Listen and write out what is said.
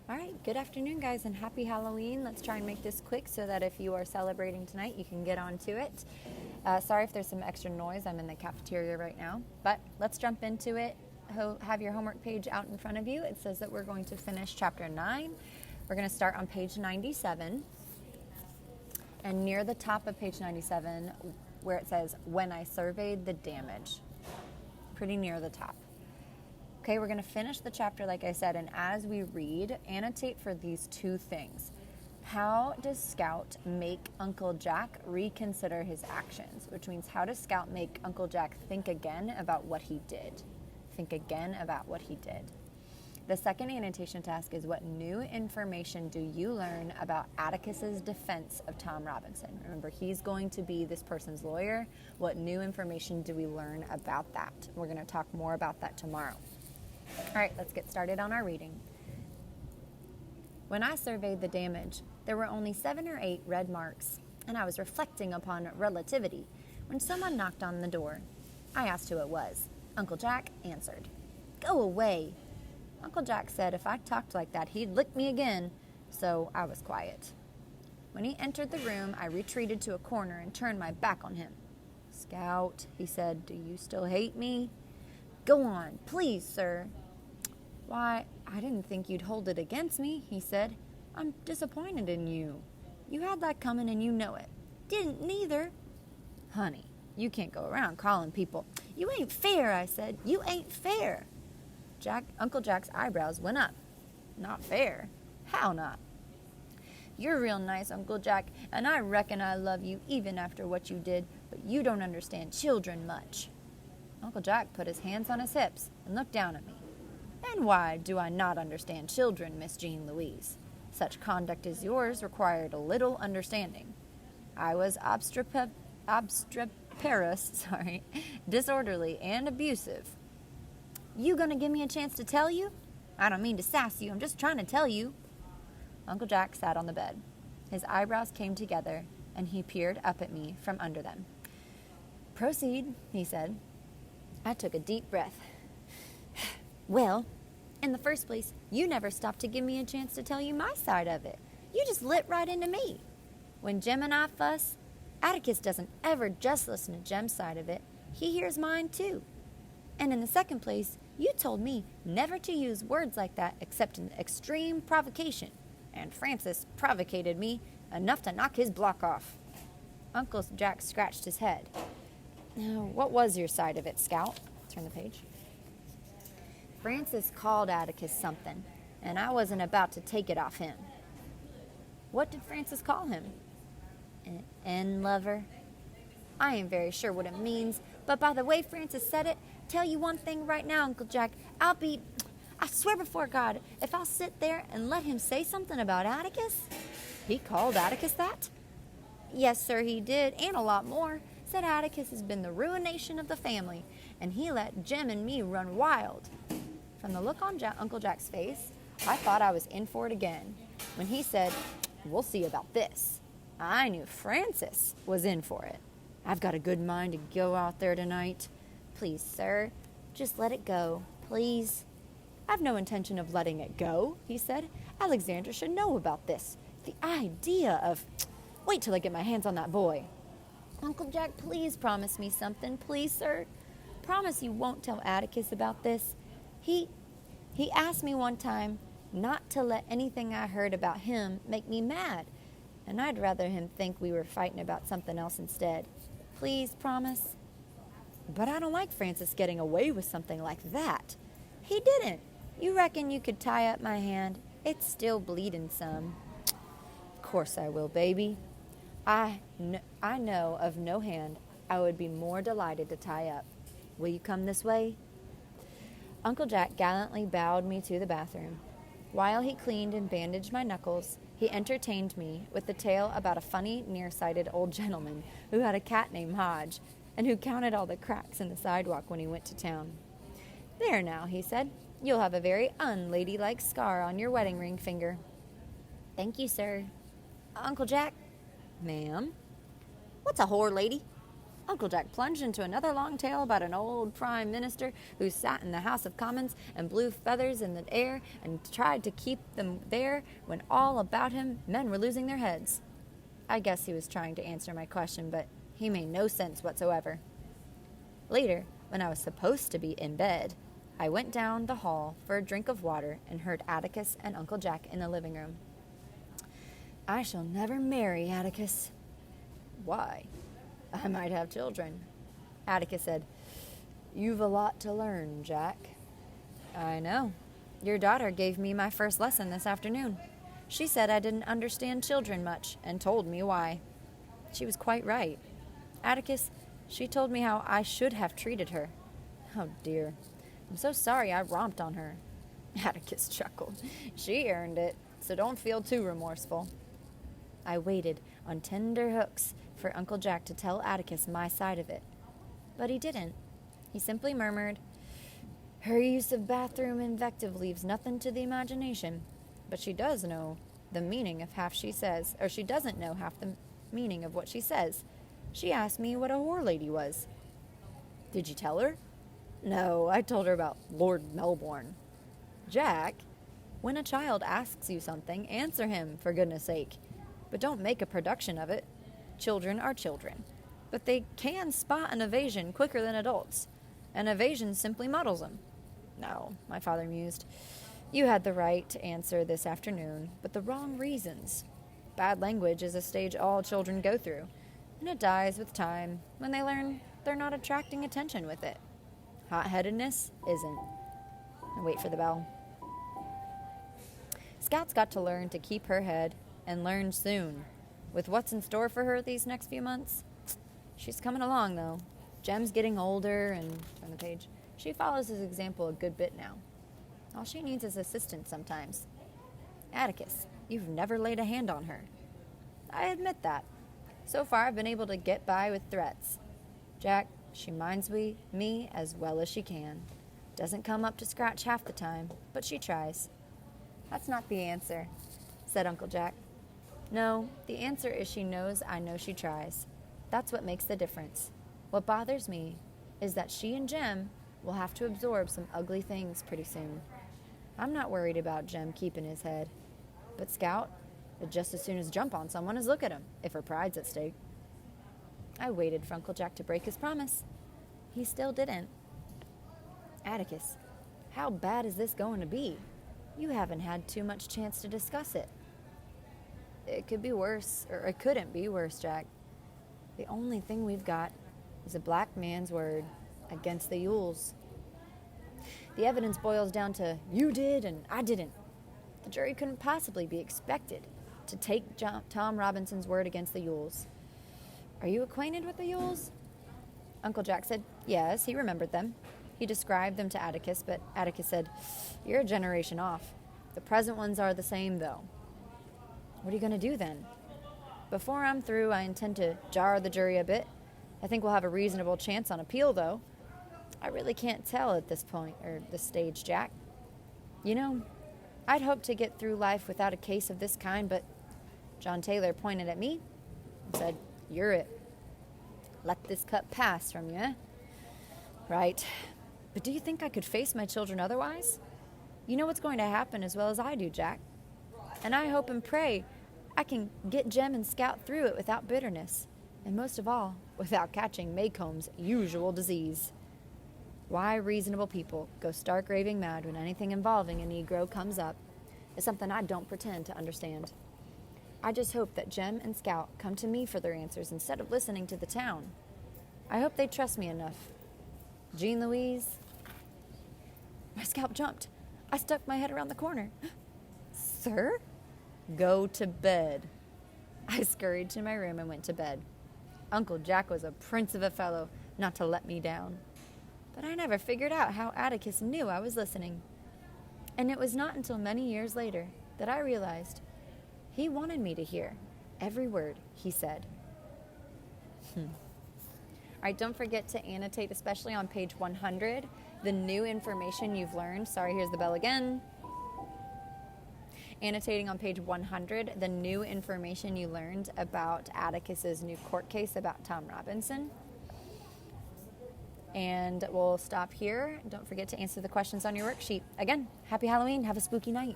All right, good afternoon, guys, and happy Halloween. Let's try and make this quick so that if you are celebrating tonight, you can get on to it. Sorry if there's some extra noise. I'm in the cafeteria right now, but let's jump into it. Have your homework page out in front of you. It says that we're going to finish chapter 9. We're going to start on page 97, and near the top of page 97, where it says, "When I surveyed the damage," pretty near the top. Okay, we're going to finish the chapter, like I said, and as we read, annotate for these two things. How does Scout make Uncle Jack reconsider his actions? Which means, how does Scout make Uncle Jack think again about what he did? Think again about what he did. The second annotation task is, what new information do you learn about Atticus's defense of Tom Robinson? Remember, he's going to be this person's lawyer. What new information do we learn about that? We're going to talk more about that tomorrow. All right, let's get started on our reading. When I surveyed the damage, there were only 7 or 8 red marks, and I was reflecting upon relativity when someone knocked on the door. I asked who it was. Uncle Jack answered. "Go away." Uncle Jack said if I talked like that, he'd lick me again, so I was quiet. When he entered the room, I retreated to a corner and turned my back on him. "Scout," he said, "do you still hate me?" "Go on, please, sir." "Why, I didn't think you'd hold it against me," he said. "I'm disappointed in you. You had that coming and you know it." "Didn't neither." "Honey, you can't go around calling people." "You ain't fair," I said. "You ain't fair." Uncle Jack's eyebrows went up. "Not fair? How not?" "You're real nice, Uncle Jack, and I reckon I love you even after what you did, but you don't understand children much." Uncle Jack put his hands on his hips and looked down at me. "And why do I not understand children, Miss Jean Louise? Such conduct as yours required a little understanding. I was obstreperous, disorderly, and abusive." "You gonna give me a chance to tell you?" "I don't mean to sass you, I'm just trying to tell you." Uncle Jack sat on the bed. His eyebrows came together, and he peered up at me from under them. "Proceed," he said. I took a deep breath. "Well, in the first place, you never stopped to give me a chance to tell you my side of it. You just lit right into me. When Jem and I fuss, Atticus doesn't ever just listen to Jem's side of it. He hears mine too. And in the second place, you told me never to use words like that except in extreme provocation, and Francis provocated me enough to knock his block off." Uncle Jack scratched his head. "Now, what was your side of it, Scout?" Turn the page. "Francis called Atticus something, and I wasn't about to take it off him." "What did Francis call him?" "An N-lover." "I ain't very sure what it means, but by the way Francis said it, tell you one thing right now, Uncle Jack, I swear before God, if I'll sit there and let him say something about Atticus." "He called Atticus that?" "Yes, sir, he did, and a lot more. Said Atticus has been the ruination of the family, and he let Jem and me run wild." From the look on Uncle Jack's face, I thought I was in for it again. When he said, "We'll see about this," I knew Francis was in for it. "I've got a good mind to go out there tonight." "Please, sir, just let it go, please." "I've no intention of letting it go," he said. "Alexander should know about this. The idea of... Wait till I get my hands on that boy." "Uncle Jack, please promise me something, please, sir. Promise you won't tell Atticus about this. He asked me one time not to let anything I heard about him make me mad, and I'd rather him think we were fighting about something else instead. Please promise." "But I don't like Francis getting away with something like that." "He didn't. You reckon you could tie up my hand? It's still bleeding some." "Of course I will, baby. I know of no hand I would be more delighted to tie up. Will you come this way?" Uncle Jack gallantly bowed me to the bathroom. While he cleaned and bandaged my knuckles, he entertained me with the tale about a funny, nearsighted old gentleman who had a cat named Hodge, and who counted all the cracks in the sidewalk when he went to town. "There now," he said, "you'll have a very unladylike scar on your wedding ring finger." "Thank you, sir." "Uncle Jack." "Ma'am?" "What's a whore lady?" Uncle Jack plunged into another long tale about an old prime minister who sat in the House of Commons and blew feathers in the air and tried to keep them there when all about him men were losing their heads. I guess he was trying to answer my question, but he made no sense whatsoever. Later, when I was supposed to be in bed, I went down the hall for a drink of water and heard Atticus and Uncle Jack in the living room. "I shall never marry, Atticus." "Why?" "I might have children." Atticus said, "You've a lot to learn, Jack." "I know. Your daughter gave me my first lesson this afternoon. She said I didn't understand children much and told me why. She was quite right. Atticus, she told me how I should have treated her. Oh, dear. I'm so sorry I romped on her." Atticus chuckled. "She earned it, so don't feel too remorseful." I waited on tender hooks for Uncle Jack to tell Atticus my side of it. But he didn't. He simply murmured, "Her use of bathroom invective leaves nothing to the imagination, but she does know the meaning of half she says, or she doesn't know half the meaning of what she says. She asked me what a whore lady was." "Did you tell her?" "No, I told her about Lord Melbourne." "Jack, when a child asks you something, answer him, for goodness sake. But don't make a production of it. Children are children. But they can spot an evasion quicker than adults. An evasion simply muddles them." "No," my father mused. "You had the right answer this afternoon, but the wrong reasons. Bad language is a stage all children go through, and it dies with time when they learn they're not attracting attention with it. Hot-headedness isn't." I wait for the bell. Scout's got to learn to keep her head, and learn soon. With what's in store for her these next few months, she's coming along, though. Jem's getting older, and on the page, she follows his example a good bit now. All she needs is assistance sometimes. "Atticus, you've never laid a hand on her." "I admit that. So far, I've been able to get by with threats. Jack, she minds me as well as she can. Doesn't come up to scratch half the time, but she tries." "That's not the answer," said Uncle Jack. "No, the answer is she knows I know she tries. That's what makes the difference. What bothers me is that she and Jem will have to absorb some ugly things pretty soon. I'm not worried about Jem keeping his head. But Scout would just as soon as jump on someone as look at him, if her pride's at stake." I waited for Uncle Jack to break his promise. He still didn't. "Atticus, how bad is this going to be? You haven't had too much chance to discuss it." "It could be worse, or it couldn't be worse, Jack. The only thing we've got is a black man's word against the Yules. The evidence boils down to you did and I didn't. The jury couldn't possibly be expected to take Tom Robinson's word against the Yules. Are you acquainted with the Yules?" Uncle Jack said yes, he remembered them. He described them to Atticus, but Atticus said, "You're a generation off. The present ones are the same, though." "What are you going to do then?" "Before I'm through, I intend to jar the jury a bit. I think we'll have a reasonable chance on appeal, though. I really can't tell at this point, or this stage, Jack. You know, I'd hoped to get through life without a case of this kind, but..." John Taylor pointed at me and said, "You're it. Let this cup pass from you, eh?" "Right. But do you think I could face my children otherwise? You know what's going to happen as well as I do, Jack. And I hope and pray I can get Jem and Scout through it without bitterness, and most of all, without catching Maycomb's usual disease. Why reasonable people go stark raving mad when anything involving a Negro comes up is something I don't pretend to understand. I just hope that Jem and Scout come to me for their answers instead of listening to the town. I hope they trust me enough. Jean Louise..." My scalp jumped. I stuck my head around the corner. "Sir?" "Go to bed." I scurried to my room and went to bed. Uncle Jack was a prince of a fellow not to let me down. But I never figured out how Atticus knew I was listening. And it was not until many years later that I realized he wanted me to hear every word he said. All right, don't forget to annotate, especially on page 100, the new information you've learned. Sorry, here's the bell again. Annotating on page 100, the new information you learned about Atticus's new court case about Tom Robinson. and we'll stop here. Don't forget to answer the questions on your worksheet. Again, happy Halloween. Have a spooky night.